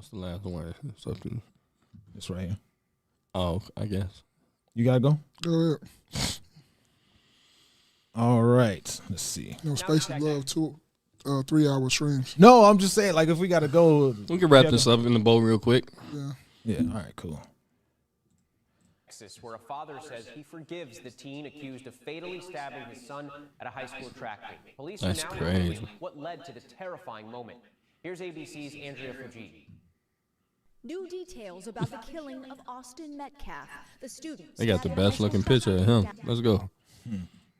What's the last one? Something. It's right here. Oh, I guess. You gotta go? Go ahead. All right. Let's see. No, Space of Love, 3-hour streams. No, I'm just saying, like, if we gotta go. We can wrap this up in the bowl real quick. Yeah. Yeah, all right, cool. Where a father says he forgives the teen accused of fatally stabbing his son at a high school track meet. Police That's are now crazy. revealing what led to the terrifying moment. Here's ABC's Andrea Fujii. New details about the killing of Austin Metcalf, the student. They got the best looking picture of him. Let's go.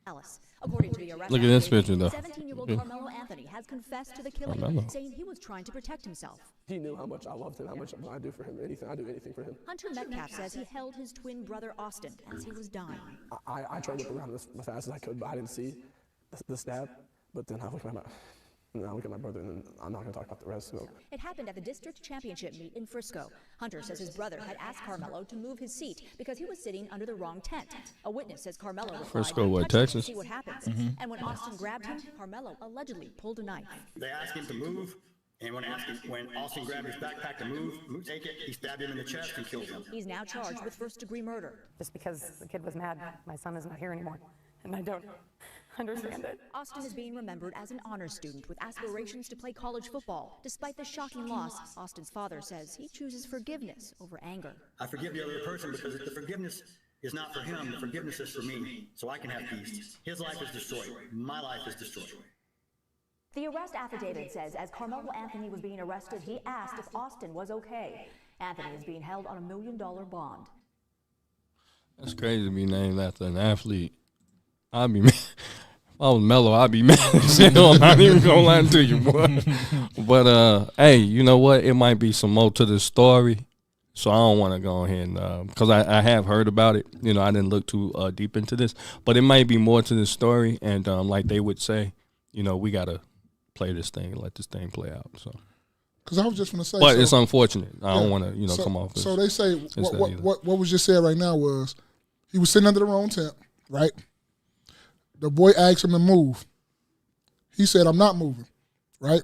Alice. According to the arrest, Look at this picture, though. 17-year-old Karmelo Anthony has confessed to the killing, saying he was trying to protect himself. He knew how much I loved him, how much I do for him, I do anything for him. Hunter Metcalf says he held his twin brother Austin as he was dying. I tried to look around as fast as I could, but I didn't see the stab. But then I look at my brother, and then I'm not going to talk about the rest. So. It happened at the district championship meet in Frisco. Hunter says his brother had asked Karmelo to move his seat because he was sitting under the wrong tent. A witness says Karmelo replied, Frisco, what, "Touch him Texas? to see what happens." And when Austin grabbed him, Karmelo allegedly pulled a knife. They asked him to move, and when Austin grabbed his backpack to move, take it, he stabbed him in the chest and killed him. He's now charged with first-degree murder. Just because the kid was mad, my son is not here anymore, and I don't understand it. Austin is being remembered as an honors student with aspirations to play college football. Despite the shocking loss, Austin's father says he chooses forgiveness over anger. I forgive the other person because the forgiveness is not for him, the forgiveness is for me, so I can have peace. His life is destroyed. My life is destroyed. The arrest affidavit says as Karmelo Anthony was being arrested, he asked if Austin was okay. Anthony is being held on $1 million bond. That's crazy to be named after an athlete. I'd be mad. If I was Melo, I'd be mad as hell. I'm not even gonna lie to you, boy. But hey, you know what? It might be some more to this story, so I don't want to go ahead and because I have heard about it. You know, I didn't look too deep into this, but it might be more to this story. And like they would say, you know, we gotta play this thing and let this thing play out. So. Because I was just going to say. But it's unfortunate. I don't want to, come off. So they say what was just said right now was he was sitting under the wrong tent, right? The boy asked him to move. He said, "I'm not moving," right?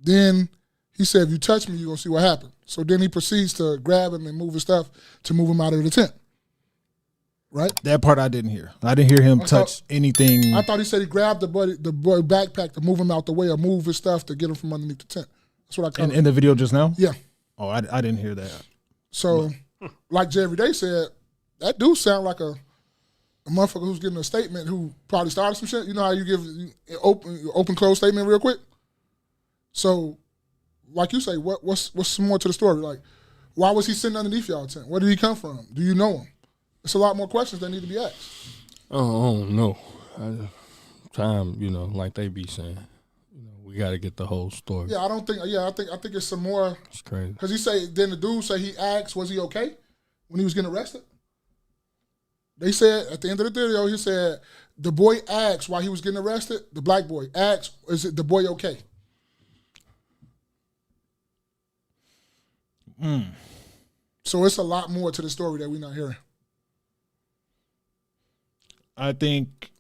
Then he said, "If you touch me, you're going to see what happens." So then he proceeds to grab him and move his stuff to move him out of the tent, right? That part I didn't hear. I didn't hear him touch anything. I thought he said he grabbed the boy backpack to move him out the way or move his stuff to get him from underneath the tent. That's what I call it. In the video just now? Yeah. Oh, I didn't hear that. So, like Jerry Day said, that dude sound like a motherfucker who's getting a statement who probably started some shit. You know how you give open close statement real quick? So, like you say, what's some more to the story? Like, why was he sitting underneath y'all tent? Where did he come from? Do you know him? It's a lot more questions that need to be asked. Oh, no. Time, like they be saying. We got to get the whole story. Yeah, I think it's some more. It's crazy. Because then the dude say he asked, was he okay when he was getting arrested? They said, at the end of the video, he said, the boy asked while he was getting arrested, the black boy asked, is the boy okay? So it's a lot more to the story that we're not hearing. I think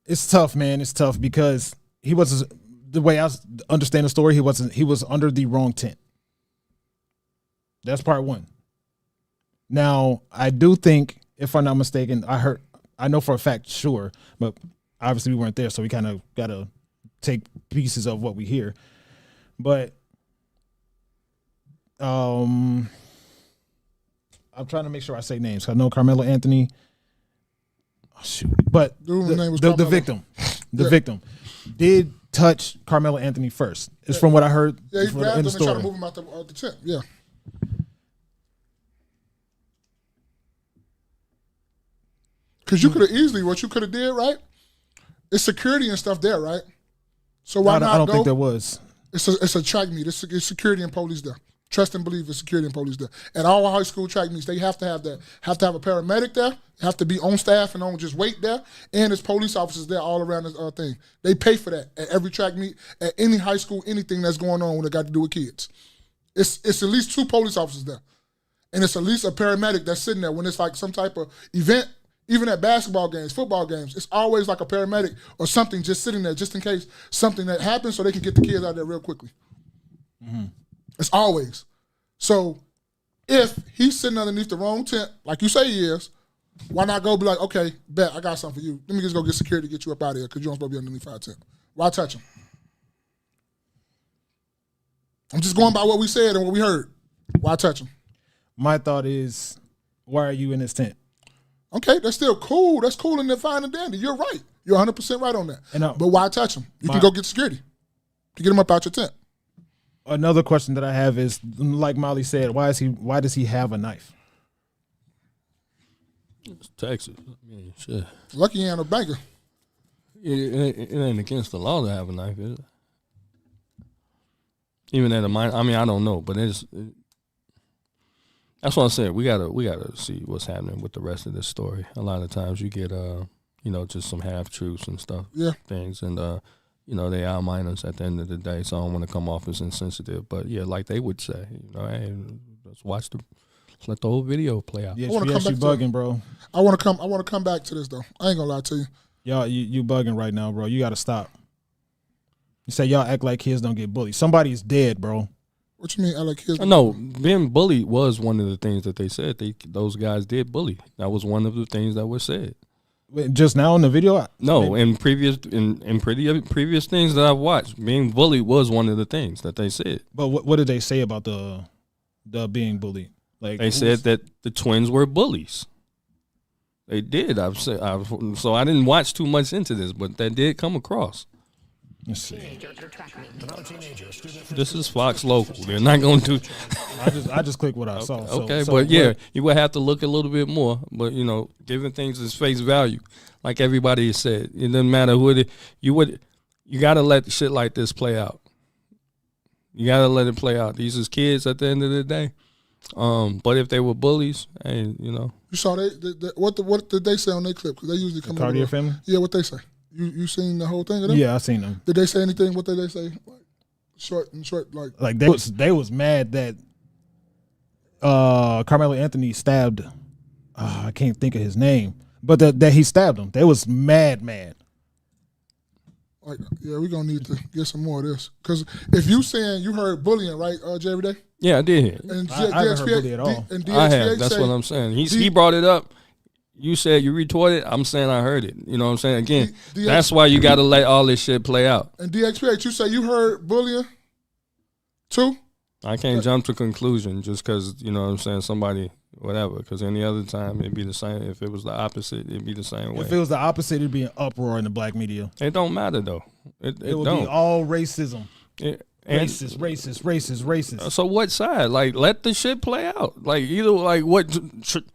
it's tough, man. It's tough because he was, the way I understand the story, he was under the wrong tent. That's part one. Now, I do think, if I'm not mistaken, I know for a fact, sure, but obviously we weren't there, so we kind of got to take pieces of what we hear. But I'm trying to make sure I say names. I know Karmelo Anthony. Oh, shoot. But the victim did touch Karmelo Anthony first. It's from what I heard. Yeah, he grabbed him and tried to move him out the tent. Yeah. Because you could have easily, what you could have did, right? It's security and stuff there, right? So why not I don't go? think there was. It's a track meet. It's security and police there. Trust and believe it's security and police there. At all high school track meets, they have to have that. Have to have a paramedic there. Have to be on staff and on just wait there. And there's police officers there all around this thing. They pay for that at every track meet, at any high school, anything that's going on when it got to do with kids. It's at least 2 police officers there. And it's at least a paramedic that's sitting there when it's like some type of event. Even at basketball games, football games, it's always like a paramedic or something just sitting there just in case something that happens so they can get the kids out there real quickly. Mm-hmm. It's always. So if he's sitting underneath the wrong tent, like you say he is, why not go be like, okay, bet, I got something for you. Let me just go get security to get you up out of here because you don't supposed to be underneath our tent. Why touch him? I'm just going by what we said and what we heard. Why touch him? My thought is, why are you in this tent? Okay, that's still cool. That's cool and fine and dandy. You're right. You're 100% right on that. But why touch him? You can go get security to get him up out your tent. Another question that I have is, like Molly said, why does he have a knife? It's Texas. I mean, shit. Lucky he ain't a banker. It ain't against the law to have a knife, is it? Even at a minor, I mean, I don't know, but that's what I said. We gotta see what's happening with the rest of this story. A lot of times you get just some half truths and stuff, things, and they are minors at the end of the day. So I don't want to come off as insensitive, but yeah, like they would say, hey, let's let the whole video play out. Yeah, you bugging, bro. I want to come back to this though. I ain't gonna lie to you. Y'all, you bugging right now, bro. You got to stop. You say y'all act like kids don't get bullied. Somebody's dead, bro. What you mean, act like kids? No, being bullied was one of the things that they said. Those guys did bully. That was one of the things that were said. Just now in the video? No, in previous things that I've watched, being bullied was one of the things that they said. But what did they say about the being bullied? Like they said that the twins were bullies. They did. So I didn't watch too much into this, but that did come across. Let's see. This is Fox Local. They're not going to. I just clicked what I saw. Okay, but yeah, you would have to look a little bit more. But giving things its face value, like everybody has said, it doesn't matter who it is. You got to let shit like this play out. You got to let it play out. These is kids at the end of the day. But if they were bullies, hey, You saw what did they say on their clip? Because they usually come. The Cartier family. Yeah, what they say. You seen the whole thing of them? Yeah, I seen them. Did they say anything? What did they say? Short, like they was mad that Karmelo Anthony stabbed. I can't think of his name, but that he stabbed him. They was mad. Like, yeah, we're gonna need to get some more of this. Because if you saying you heard bullying, right, Jerry Day? Yeah, I did hear. And I haven't heard bullying at all. I have. That's what I'm saying. He brought it up. You said you retorted. I'm saying I heard it. You know what I'm saying? Again, that's why you got to let all this shit play out. And DXPH, you say you heard bullying too? I can't jump to conclusion just because, you know what I'm saying, somebody, whatever. Because any other time, it'd be the same. If it was the opposite, it'd be the same way. If it was the opposite, it'd be an uproar in the black media. It don't matter, though. It would don't. be all racism. Racist. So what side? Like, let the shit play out. Like, either, like, what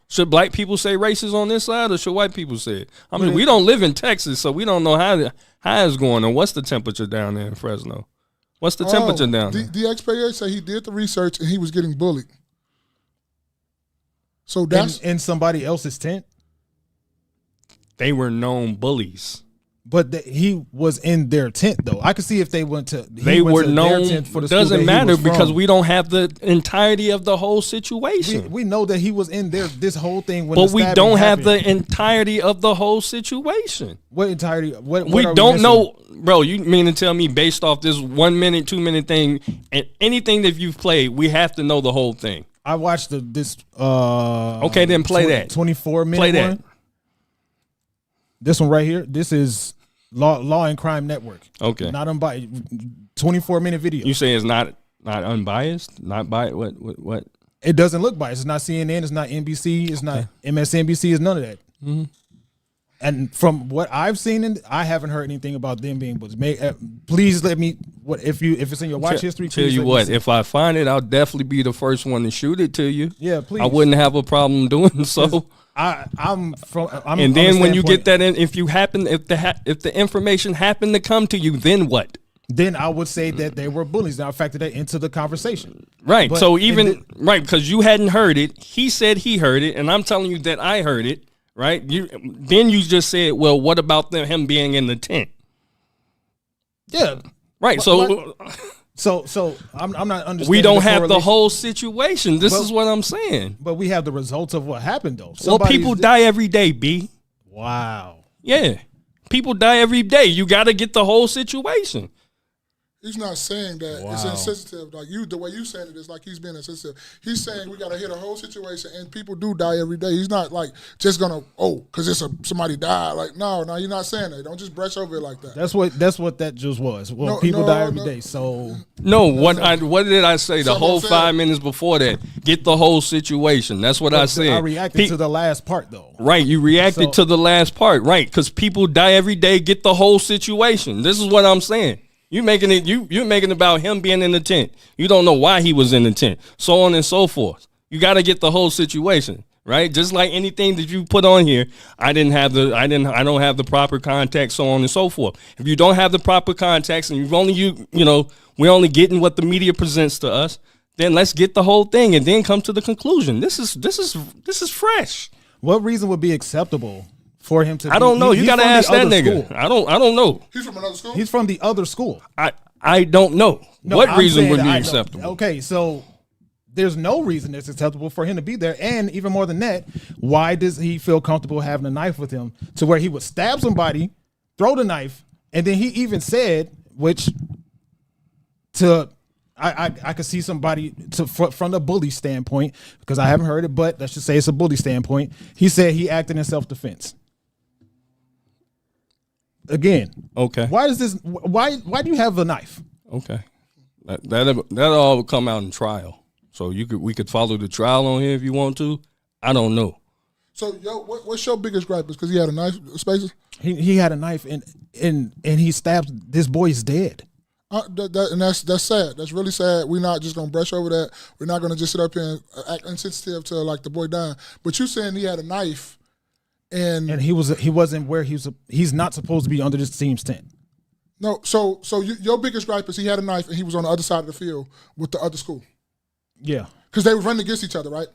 should black people say racist on this side, or should white people say it? I mean, we don't live in Texas, so we don't know how it's going, or what's the temperature down there in Fresno? What's the temperature down there? The XPA say he did the research and he was getting bullied. So that's in somebody else's tent. They were known bullies. But he was in their tent, though. I could see if they went to. They were known. For the doesn't matter because we don't have the entirety of the whole situation. We know that he was in there this whole thing. But we don't have the entirety of the whole situation. What entirety? What we don't know, bro. You mean to tell me based off this 1 minute, 2 minute thing, and anything that you've played, we have to know the whole thing? I watched this. Okay, then play that 24-minute play that. One. This one right here. This is Law and Crime Network. Okay. Not unbiased. 24-minute video. You say it's not unbiased? Not biased? What? It doesn't look biased. It's not CNN. It's not NBC. It's not MSNBC. It's none of that. Mm-hmm. And from what I've seen, I haven't heard anything about them being bullies. Please let me. If it's in your watch history, tell you what. If I find it, I'll definitely be the first one to shoot it to you. Yeah, please. I wouldn't have a problem doing so. I'm and then when you get that in, if the information happened to come to you, then what? Then I would say that they were bullies. Now I factor that into the conversation. Right. But, so right, because you hadn't heard it. He said he heard it, and I'm telling you that I heard it. Right. Then you just said, well, what about him being in the tent? Yeah. Right. So I'm not understanding. We don't have the whole situation. This is what I'm saying. But we have the results of what happened, though. Well, people die every day, B. Wow. Yeah. People die every day. You got to get the whole situation. He's not saying that it's Wow. insensitive. Like the way you saying it is like he's being insensitive. He's saying we got to hit a whole situation, and people do die every day. He's not like just gonna because it's somebody died. Like no, you're not saying that. Don't just brush over it like that. That's what that just was. Well, No, people no, die every no. day. So No, what did I say? The Something whole I'm saying. 5 minutes before that. Get the whole situation. That's what I said. I reacted to the last part though. Right, you reacted So- to the last part, right? Because people die every day. Get the whole situation. This is what I'm saying. You're making it about him being in the tent. You don't know why he was in the tent, so on and so forth. You got to get the whole situation, right? Just like anything that you put on here, I don't have the proper context, so on and so forth. If you don't have the proper context and we're only getting what the media presents to us, then let's get the whole thing and then come to the conclusion. This is fresh. What reason would be acceptable for him to? I don't know. You got to ask that nigga. School. I don't know. He's from another school. He's from the other school. I don't know. No, what I'm reason saying would that be I know. acceptable? Okay, so there's no reason that's acceptable for him to be there. And even more than that, why does he feel comfortable having a knife with him to where he would stab somebody, throw the knife, and then he even said, I could see somebody from the bully standpoint, because I haven't heard it, but let's just say it's a bully standpoint. He said he acted in self-defense. Again, Okay. why do you have a knife? Okay. That'll all come out in trial. So we could follow the trial on here if you want to. I don't know. So what's your biggest gripe? Is because he had a knife, Spaces? He had a knife and he stabbed this boy's dead. And that's sad. That's really sad. We're not just gonna brush over that. We're not gonna just sit up here and act insensitive to like the boy dying. But you saying he had a knife, and he wasn't where he's not supposed to be under this team's tent. no. So your biggest gripe is he had a knife and he was on the other side of the field with the other school Yeah, because they were running against each other, right?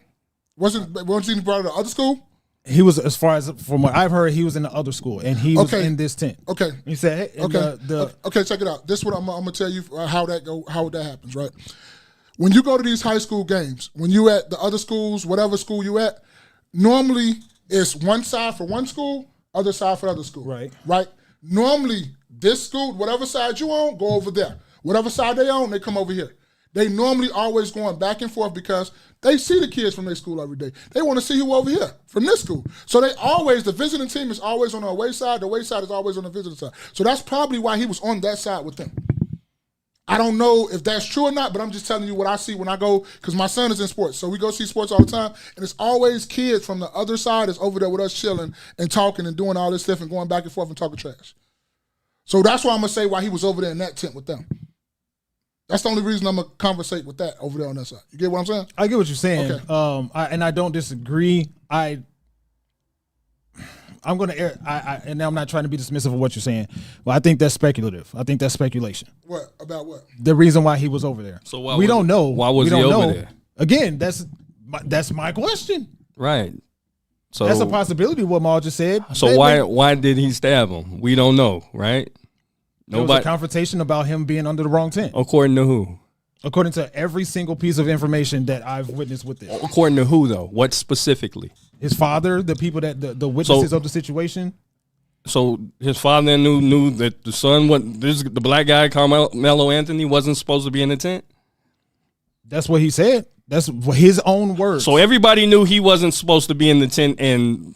Wasn't he brought to the other school? he was, as far as from what I've heard, he was in the other school and he was Okay. in this tent. Okay. He said, hey, Okay, check it out. This is what I'm gonna tell you how that happens, right? When you go to these high school games, when you at the other schools, whatever school you at, normally it's one side for one school, other side for other school. Right. Right? Normally, this school, whatever side you on, go over there. Whatever side they on, they come over here. They normally always going back and forth because they see the kids from their school every day. They want to see who over here from this school. So the visiting team is always on the away side. The away side is always on the visiting side. So that's probably why he was on that side with them. I don't know if that's true or not, but I'm just telling you what I see when I go, because my son is in sports. So we go see sports all the time, and it's always kids from the other side that's over there with us chilling and talking and doing all this stuff and going back and forth and talking trash. So that's why I'm going to say why he was over there in that tent with them. That's the only reason I'm going to conversate with that over there on that side. You get what I'm saying? I get what you're saying. Okay. And I don't disagree. I'm going to air, and I'm not trying to be dismissive of what you're saying, but I think that's speculative. I think that's speculation. What? About what? The reason why he was over there. So why we was- don't know. why was we he don't over know. there? Again, that's my question. Right. So That's a possibility. What Maul just said. So why did he stab him? We don't know, right? There was a confrontation about him being under the wrong tent, According to who? according to every single piece of information that I've witnessed with this. According to who though? What specifically? His father, the people that the witnesses of the situation. So his father knew that the son, the black guy, Karmelo Anthony, wasn't supposed to be in the tent? That's what he said. That's his own words. So everybody knew he wasn't supposed to be in the tent, and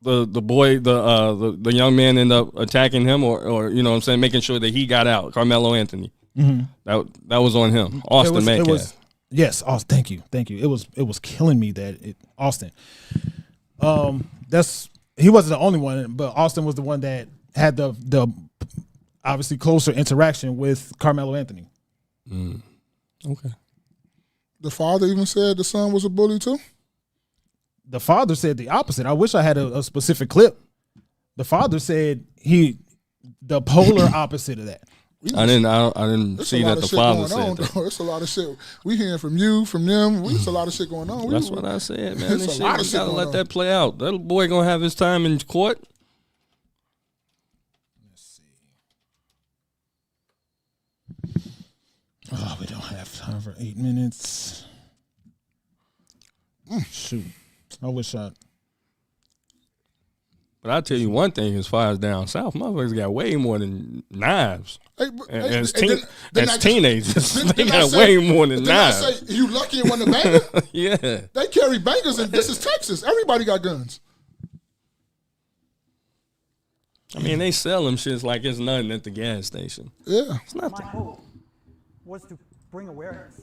the boy, the young man ended up attacking him, or you know what I'm saying, making sure that he got out, Karmelo Anthony. Mm-hmm. That was on him. Austin MetCalf. Yes, Austin. Thank you. It was killing me that Austin. He wasn't the only one, but Austin was the one that had the obviously closer interaction with Karmelo Anthony. Okay. The father even said the son was a bully too? The father said the opposite. I wish I had a specific clip. The father said the polar opposite of that. I didn't see that the father said that. It's a lot of shit. We hearing from you, from them. It's a lot of shit going on. That's what I said, man. It's This a shit, lot we of shit gotta going let on. that play out. That boy gonna have his time in court. Oh, we don't have time for 8 minutes. Shoot. I wish I. But I tell you one thing, as far as down south, motherfuckers got way more than knives. As teenagers, they got way more than knives. I say, you lucky it wasn't a banger? Yeah. They carry bangers, and this is Texas. Everybody got guns. I mean, they sell them shits like it's nothing at the gas station. Yeah. It's nothing. My hope was to bring awareness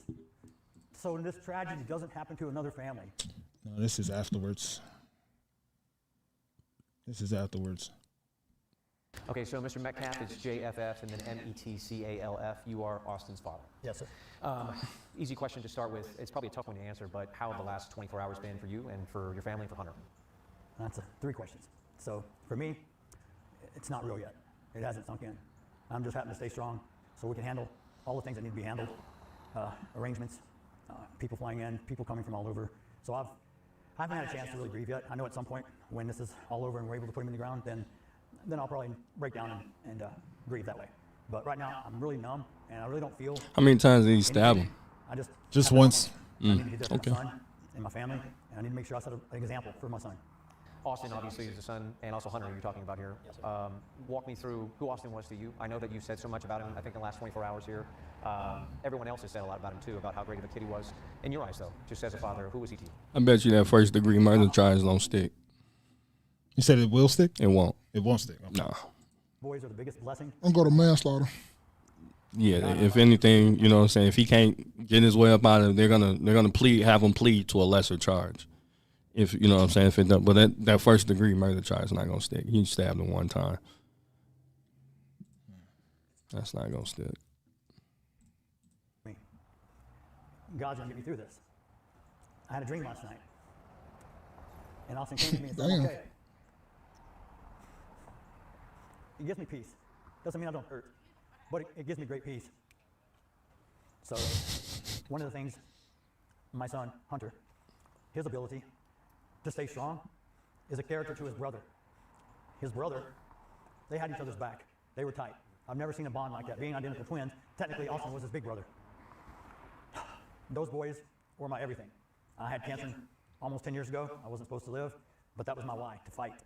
so this tragedy doesn't happen to another family. No, this is afterwards. Okay, so Mr. Metcalf is JFF and then METCALF. You are Austin's father. Yes, sir. Easy question to start with. It's probably a tough one to answer, but how have the last 24 hours been for you and for your family and for Hunter? That's 3 questions. So for me, it's not real yet. It hasn't sunk in. I'm just having to stay strong so we can handle all the things that need to be handled. Arrangements, people flying in, people coming from all over. So I haven't had a chance to really grieve yet. I know at some point when this is all over and we're able to put him in the ground, then I'll probably break down and grieve that way. But right now, I'm really numb, and I really don't feel. How many times did he stab him? I just once. I need to be there for my son and my family, and I need to make sure I set an example for my son. Austin, obviously, is the son, and also Hunter, you're talking about here. Walk me through who Austin was to you. I know that you said so much about him, I think, in the last 24 hours here. Everyone else has said a lot about him, too, about how great of a kid he was. In your eyes, though, just as a father, who was he to you? I bet you that first-degree murder charge don't stick. You said it will stick? It won't. It won't stick. Okay. No. Boys are the biggest blessing. I'm going to manslaughter. Yeah, if anything, you know what I'm saying, if he can't get his way up out of it, they're gonna have him plead to a lesser charge. If you know what I'm saying, if it does, but that first degree murder charge is not gonna stick. He stabbed him one time. That's not gonna stick. God's gonna get me through this. I had a dream last night, and Austin came to me and said, Damn. "Okay." It gives me peace. Doesn't mean I don't hurt, but it gives me great peace. So, one of the things, my son Hunter, his ability to stay strong is a character to his brother. His brother, they had each other's back. They were tight. I've never seen a bond like that. Being identical twins, technically Austin was his big brother. Those boys were my everything. I had cancer almost 10 years ago. I wasn't supposed to live, but that was my why, to fight.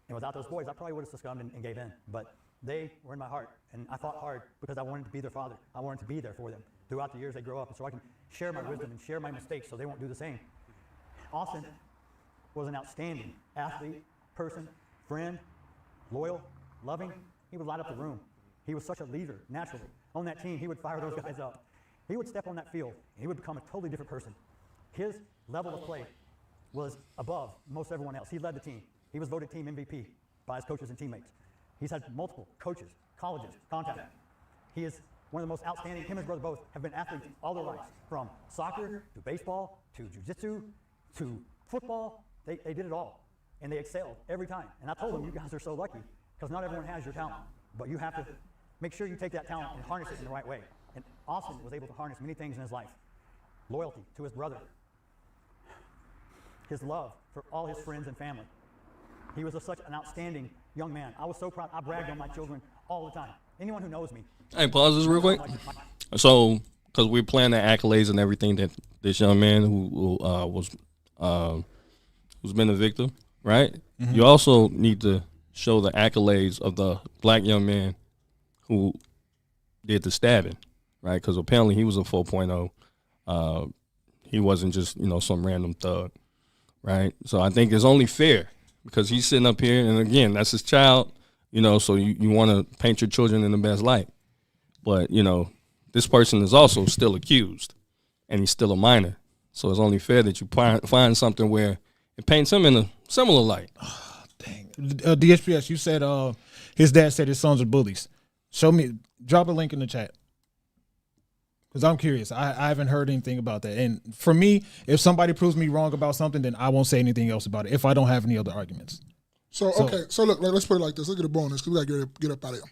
And without those boys, I probably would have succumbed and gave in. But they were in my heart, and I fought hard because I wanted to be their father. I wanted to be there for them throughout the years they grow up, and so I can share my wisdom and share my mistakes so they won't do the same. Austin was an outstanding athlete, person, friend, loyal, loving. He would light up the room. He was such a leader, naturally. On that team, he would fire those guys up. He would step on that field, and he would become a totally different person. His level of play was above most everyone else. He led the team. He was voted team MVP by his coaches and teammates. He's had multiple coaches, colleges, contact him. He is one of the most outstanding. Him and his brother both have been athletes all their lives, from soccer to baseball to jiu-jitsu to football. They did it all, and they excelled every time. And I told them, you guys are so lucky, because not everyone has your talent, but you have to make sure you take that talent and harness it in the right way. And Austin was able to harness many things in his life. Loyalty to his brother, his love for all his friends and family. He was such an outstanding young man. I was so proud. I bragged on my children all the time. Anyone who knows me. Hey, pause this real quick. So, because we're playing the accolades and everything that this young man who's been a victim, right? Mm-hmm. You also need to show the accolades of the black young man who did the stabbing, right? Because apparently he was a 4.0. He wasn't just, some random thug, right? So I think it's only fair because he's sitting up here, and again, that's his child, so you want to paint your children in the best light. But, this person is also still accused, and he's still a minor. So it's only fair that you find something where it paints him in a similar light. Oh, dang. DSPS, you said his dad said his sons are bullies. Drop a link in the chat. Because I'm curious. I haven't heard anything about that. And for me, if somebody proves me wrong about something, then I won't say anything else about it if I don't have any other arguments. So look, let's put it like this. Look at the bonus because we got to get up out of here.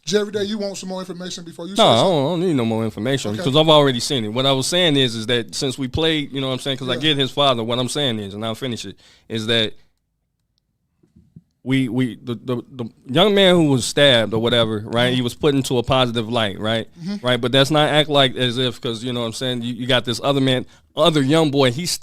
Jerry Day, you want some more information before you say I don't need no more information because I've already seen it. What I was saying is that since we played, you know what I'm saying, because I get his father, what I'm saying is, and I'll finish it, is that the young man who was stabbed or whatever, right? Mm-hmm. He was put into a positive light, right? Mm-hmm. Right, but that's not act like as if because you know what I'm saying. You got this other young boy. He's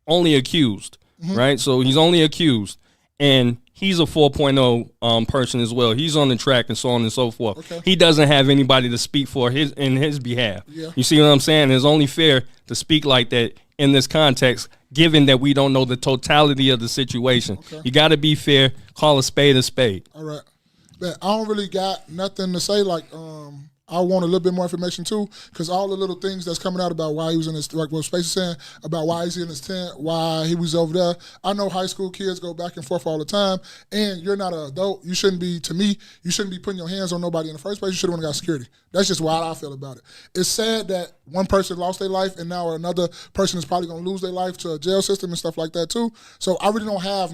only accused, mm-hmm. right? So he's only accused, and He's a 4.0 person as well. He's on the track and so on and so forth. Okay. He doesn't have anybody to speak for in his behalf. Yeah. You see what I'm saying? It's only fair to speak like that in this context, given that we don't know the totality of the situation. Okay. You got to be fair. Call a spade a spade. All right. But I don't really got nothing to say. Like, I want a little bit more information too, because all the little things that's coming out about why he was in his, like what Space is saying, about why he's in his tent, why he was over there. I know high school kids go back and forth all the time, and you're not an adult. You shouldn't be, to me, you shouldn't be putting your hands on nobody in the first place. You should have got security. That's just why I feel about it. It's sad that one person lost their life, and now another person is probably going to lose their life to a jail system and stuff like that too. So I really don't have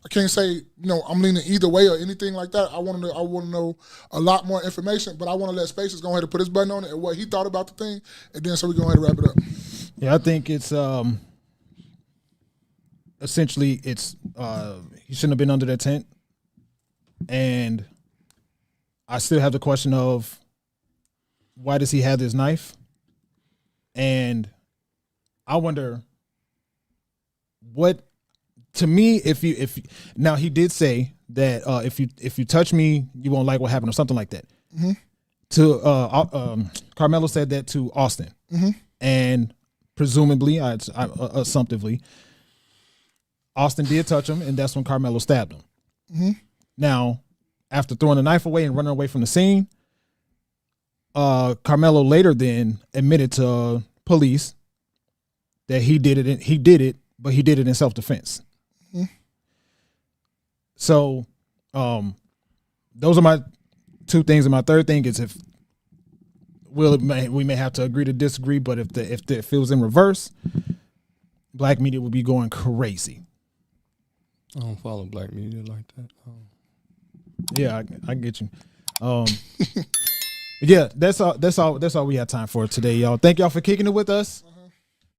I can't say, I'm leaning either way or anything like that. I want to know a lot more information, but I want to let Spaces go ahead and put his button on it and what he thought about the thing, and then so we go ahead and wrap it up. Yeah, I think it's essentially it's he shouldn't have been under that tent, and I still have the question of why does he have this knife, and I wonder what. To me, if now he did say that if you touch me, you won't like what happened or something like that. Mm-hmm. To Karmelo said that to Austin, and presumably, assumptively, Austin did touch him, and that's when Karmelo stabbed him. Mm-hmm. Now, after throwing the knife away and running away from the scene, Karmelo later then admitted to police that he did it, but he did it in self-defense. So, those are my two things, and my third thing is we may have to agree to disagree, but if it was in reverse, black media would be going crazy. I don't follow black media like that. Yeah, I get you. Yeah, that's all we have time for today, y'all. Thank y'all for kicking it with us.